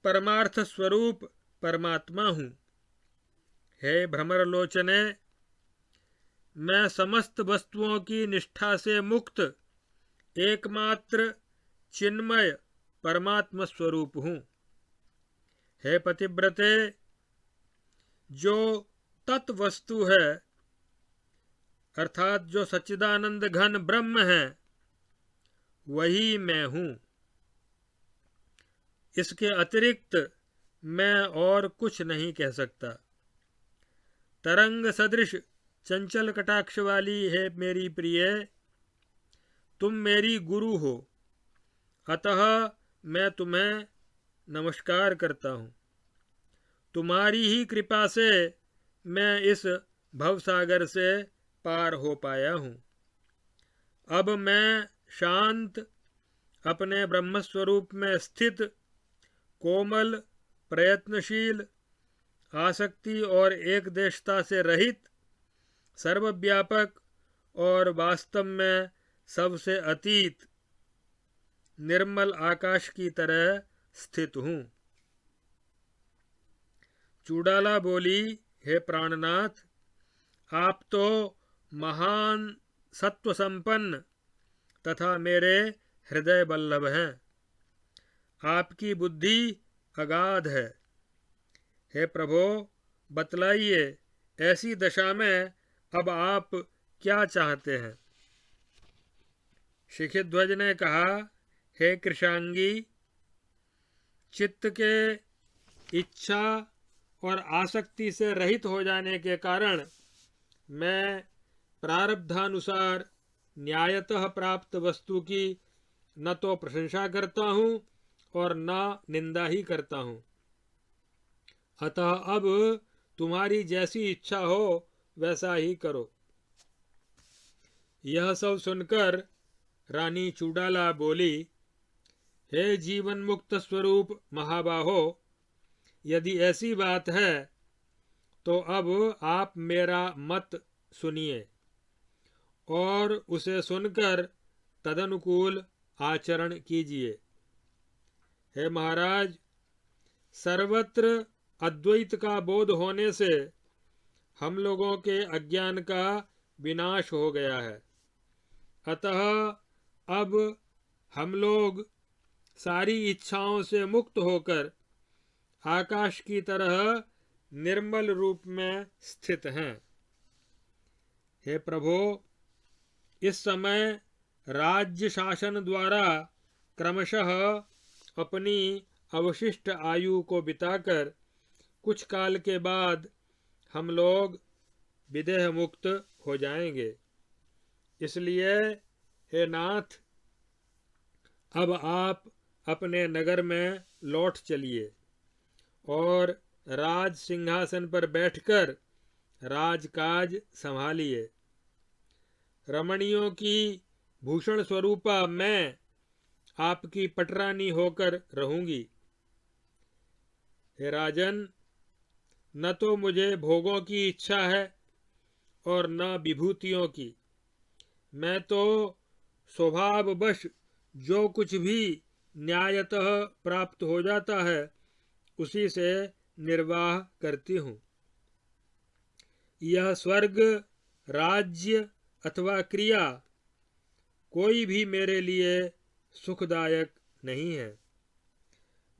[SPEAKER 1] परमार्थ स्वरूप परमात्मा हूँ। हे भ्रमरलोचने, मैं समस्त वस्तुओं की निष्ठा से मुक्त एकमात्र चिन्मय परमात्म स्वरूप हूँ। हे पतिव्रते, जो तत्वस्तु है अर्थात जो सच्चिदानंद घन ब्रह्म है, वही मैं हूँ। इसके अतिरिक्त मैं और कुछ नहीं कह सकता। तरंग सदृश चंचल कटाक्ष वाली है मेरी प्रिय, तुम मेरी गुरु हो, अतः मैं तुम्हें नमस्कार करता हूँ। तुम्हारी ही कृपा से मैं इस भवसागर से पार हो पाया हूँ। अब मैं शांत, अपने ब्रह्मस्वरूप में स्थित, कोमल, प्रयत्नशील, आसक्ति और एक देशता से रहित, सर्वव्यापक और वास्तव में सबसे अतीत निर्मल आकाश की तरह स्थित हूँ। चूड़ाला बोली, हे प्राणनाथ, आप तो महान सत्व संपन्न तथा मेरे हृदय बल्लभ हैं। आपकी बुद्धि अगाध है। हे प्रभो, बतलाइए, ऐसी दशा में अब आप क्या चाहते हैं? शिखिध्वज ने कहा, हे कृशांगी, चित्त के इच्छा और आसक्ति से रहित हो जाने के कारण मैं प्रारब्धानुसार न्यायतः प्राप्त वस्तु की न तो प्रशंसा करता हूँ और न निंदा ही करता हूँ। अतः अब तुम्हारी जैसी इच्छा हो वैसा ही करो। यह सब सुनकर रानी चूड़ाला बोली, हे जीवन मुक्त स्वरूप महाबाहो, यदि ऐसी बात है तो अब आप मेरा मत सुनिए और उसे सुनकर तदनुकूल आचरण कीजिए। हे महाराज, सर्वत्र अद्वैत का बोध होने से हम लोगों के अज्ञान का विनाश हो गया है। अतः अब हम लोग सारी इच्छाओं से मुक्त होकर आकाश की तरह निर्मल रूप में स्थित हैं। हे प्रभो, इस समय राज्य शासन द्वारा क्रमशः अपनी अवशिष्ट आयु को बिताकर कुछ काल के बाद हम लोग विदेह मुक्त हो जाएंगे। इसलिए हे नाथ, अब आप अपने नगर में लौट चलिए और राज सिंहासन पर बैठकर राजकाज संभालिए। रमणियों की भूषण स्वरूपा मैं आपकी पटरानी होकर रहूंगी। हे राजन, न तो मुझे भोगों की इच्छा है और न विभूतियों की। मैं तो स्वभाववश जो कुछ भी न्यायतः प्राप्त हो जाता है उसी से निर्वाह करती हूँ। यह स्वर्ग, राज्य अथवा क्रिया कोई भी मेरे लिए सुखदायक नहीं है।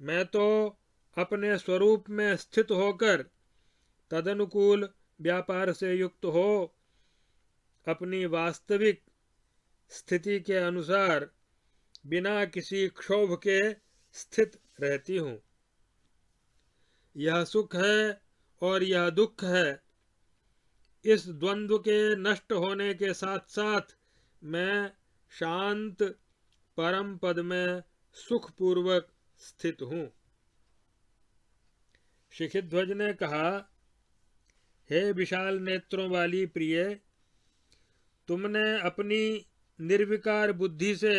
[SPEAKER 1] मैं तो अपने स्वरूप में स्थित होकर तदनुकूल व्यापार से युक्त हो अपनी वास्तविक स्थिति के अनुसार बिना किसी क्षोभ के स्थित रहती हूँ। यह सुख है और यह दुख है, इस द्वंद्व के नष्ट होने के साथ साथ मैं शांत परम पद में सुखपूर्वक स्थित हूँ। शिखिध्वज ने कहा, हे विशाल नेत्रों वाली प्रिय, तुमने अपनी निर्विकार बुद्धि से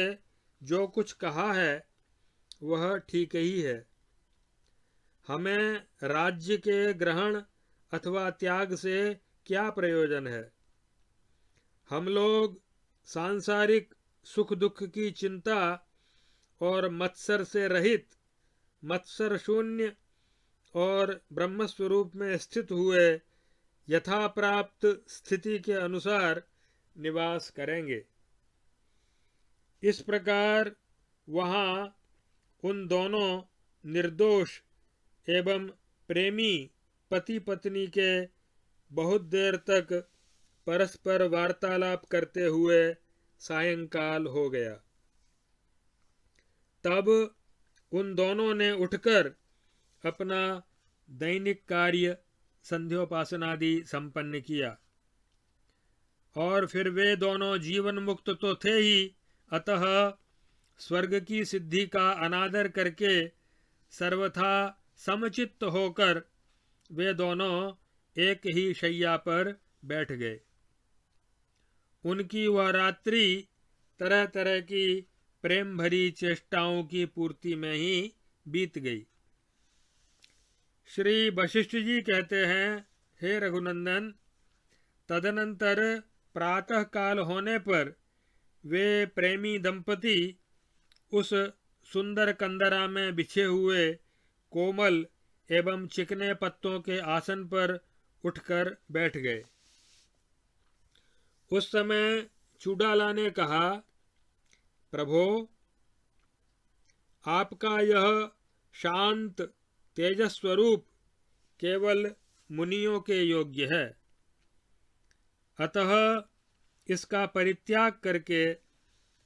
[SPEAKER 1] जो कुछ कहा है वह ठीक ही है। हमें राज्य के ग्रहण अथवा त्याग से क्या प्रयोजन है? हम लोग सांसारिक सुख दुख की चिंता और मत्सर से रहित, मत्सर शून्य और ब्रह्मस्वरूप में स्थित हुए यथा प्राप्त स्थिति के अनुसार निवास करेंगे। इस प्रकार वहाँ उन दोनों निर्दोष एवं प्रेमी पति पत्नी के बहुत देर तक परस्पर वार्तालाप करते हुए सायंकाल हो गया। तब उन दोनों ने उठकर अपना दैनिक कार्य संध्योपासनादि संपन्न किया और फिर वे दोनों जीवन मुक्त तो थे ही, अतः स्वर्ग की सिद्धि का अनादर करके सर्वथा समचित्त होकर वे दोनों एक ही शैया पर बैठ गए। उनकी वह रात्रि तरह तरह की प्रेम भरी चेष्टाओं की पूर्ति में ही बीत गई। श्री वशिष्ठ जी कहते हैं, हे रघुनंदन, तदनंतर प्रातः काल होने पर वे प्रेमी दंपति उस सुंदर कंदरा में बिछे हुए कोमल एवं चिकने पत्तों के आसन पर उठकर बैठ गए। उस समय चूड़ाला ने कहा, प्रभो, आपका यह शांत तेजस्वरूप केवल मुनियों के योग्य है, अतः इसका परित्याग करके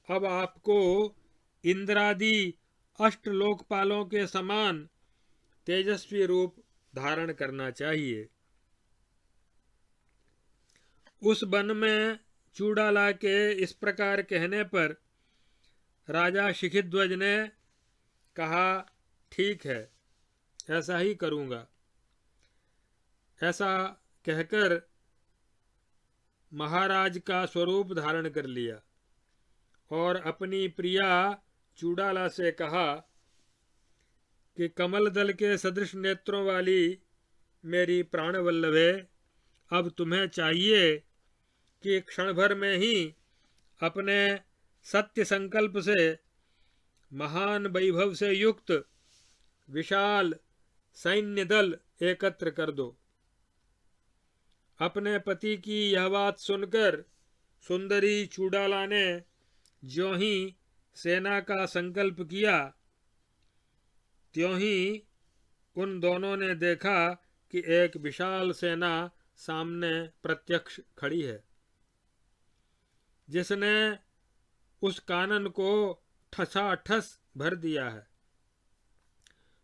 [SPEAKER 1] अब आपको इंद्रादि अष्ट लोकपालों के समान तेजस्वी रूप धारण करना चाहिए। उस वन में चूड़ाला के इस प्रकार कहने पर राजा शिखिध्वज ने कहा, ठीक है, ऐसा ही करूँगा। ऐसा कहकर महाराज का स्वरूप धारण कर लिया और अपनी प्रिया चूड़ाला से कहा कि कमल दल के सदृश नेत्रों वाली मेरी प्राणवल्लभे, अब तुम्हें चाहिए कि क्षण भर में ही अपने सत्य संकल्प से महान वैभव से युक्त विशाल सैन्य दल एकत्र कर दो। अपने पति की यह बात सुनकर सुंदरी चूड़ाला ने ज्यों ही सेना का संकल्प किया, त्यों ही उन दोनों ने देखा कि एक विशाल सेना सामने प्रत्यक्ष खड़ी है, जिसने उस कानन को ठसाठस भर दिया है।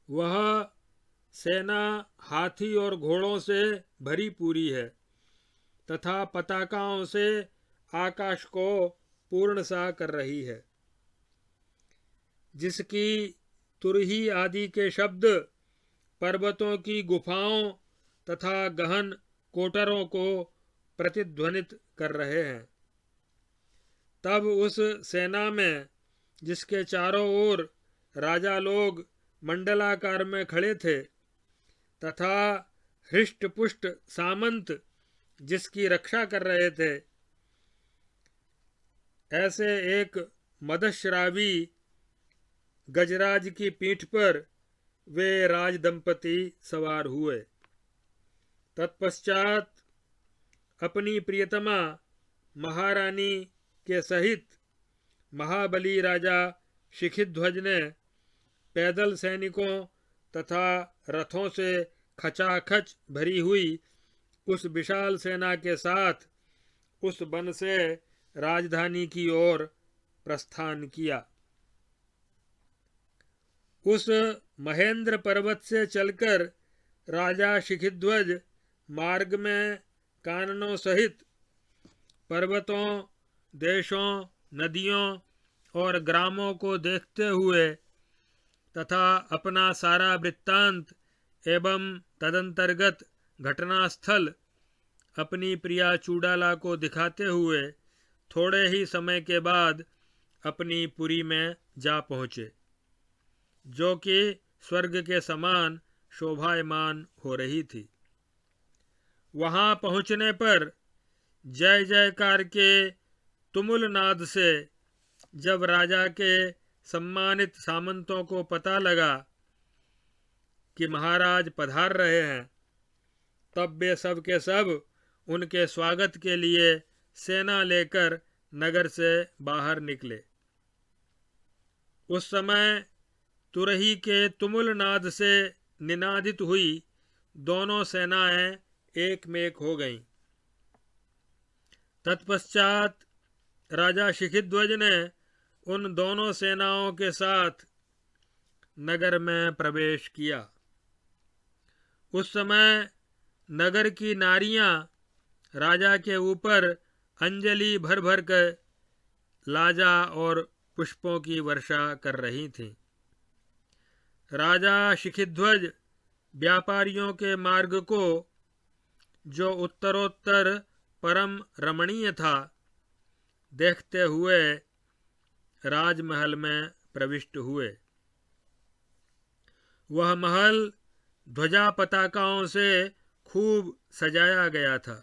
[SPEAKER 1] वह सेना हाथी और घोड़ों से भरी पूरी है तथा पताकाओं से आकाश को पूर्ण सा कर रही है, जिसकी तुरही आदि के शब्द पर्वतों की गुफाओं तथा गहन कोटरों को प्रतिध्वनित कर रहे हैं। तब उस सेना में, जिसके चारों ओर राजा लोग मंडलाकार में खड़े थे तथा हृष्ट पुष्ट सामंत जिसकी रक्षा कर रहे थे, ऐसे एक मदश्रावी गजराज की पीठ पर वे राज दंपति सवार हुए। तत्पश्चात अपनी प्रियतमा महारानी के सहित महाबली राजा शिखिध्वज ने पैदल सैनिकों तथा रथों से खचाखच भरी हुई उस विशाल सेना के साथ उस वन से राजधानी की ओर प्रस्थान किया। उस महेंद्र पर्वत से चलकर राजा शिखिध्वज मार्ग में काननों सहित पर्वतों, देशों, नदियों और ग्रामों को देखते हुए तथा अपना सारा वृत्तांत एवं तदंतर्गत घटनास्थल अपनी प्रिया चूड़ाला को दिखाते हुए थोड़े ही समय के बाद अपनी पुरी में जा पहुँचे। जो कि स्वर्ग के समान शोभायमान हो रही थी। वहां पहुंचने पर जय जयकार के तुमुल नाद से जब राजा के सम्मानित सामंतों को पता लगा कि महाराज पधार रहे हैं, तब वे सब के सब उनके स्वागत के लिए सेना लेकर नगर से बाहर निकले। उस समय तुरही के तुमुल नाद से निनादित हुई दोनों सेनाएं एक में एक हो गईं। तत्पश्चात राजा शिखिध्वज ने उन दोनों सेनाओं के साथ नगर में प्रवेश किया। उस समय नगर की नारियां राजा के ऊपर अंजलि भर भर कर लाजा और पुष्पों की वर्षा कर रही थीं। राजा शिखिध्वज व्यापारियों के मार्ग को, जो उत्तरोत्तर परम रमणीय था, देखते हुए राजमहल में प्रविष्ट हुए। वह महल ध्वजा पताकाओं से खूब सजाया गया था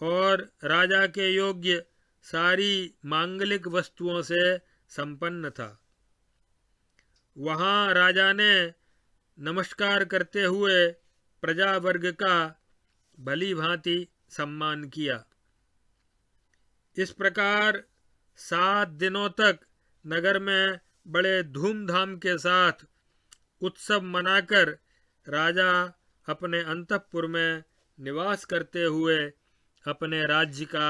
[SPEAKER 1] और राजा के योग्य सारी मांगलिक वस्तुओं से संपन्न था। वहां राजा ने नमस्कार करते हुए प्रजा वर्ग का भली भांति सम्मान किया। इस प्रकार 7 दिनों तक नगर में बड़े धूमधाम के साथ उत्सव मनाकर राजा अपने अंतःपुर में निवास करते हुए अपने राज्य का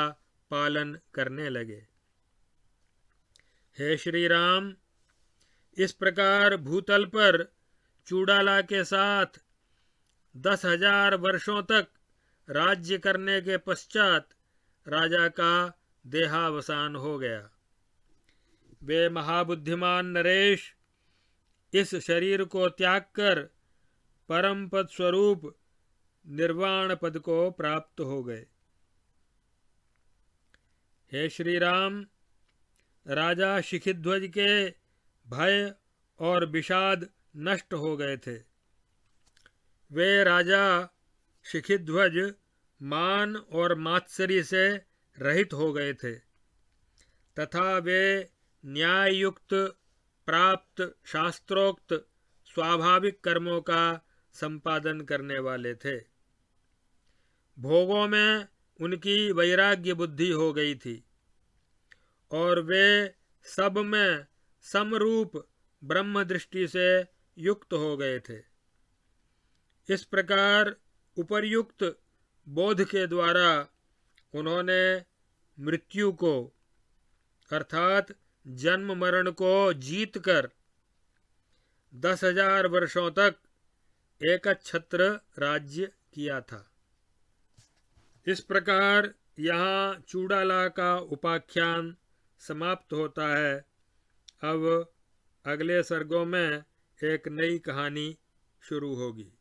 [SPEAKER 1] पालन करने लगे। हे श्री राम, इस प्रकार भूतल पर चूड़ाला के साथ 10,000 वर्षों तक राज्य करने के पश्चात राजा का देहावसान हो गया। वे महाबुद्धिमान नरेश इस शरीर को त्याग कर परम पद स्वरूप निर्वाण पद को प्राप्त हो गए। हे श्री राम, राजा शिखिध्वज के भय और विषाद नष्ट हो गए थे। वे राजा शिखिध्वज मान और मात्सर्य से रहित हो गए थे तथा वे न्याय युक्त प्राप्त शास्त्रोक्त स्वाभाविक कर्मों का संपादन करने वाले थे। भोगों में उनकी वैराग्य बुद्धि हो गई थी और वे सब में समरूप ब्रह्म दृष्टि से युक्त हो गए थे। इस प्रकार उपर्युक्त बोध के द्वारा उन्होंने मृत्यु को अर्थात जन्म मरण को जीतकर 10,000 वर्षों तक एकछत्र राज्य किया था। इस प्रकार यहाँ चूड़ाला का उपाख्यान समाप्त होता है। अब अगले सर्गों में एक नई कहानी शुरू होगी।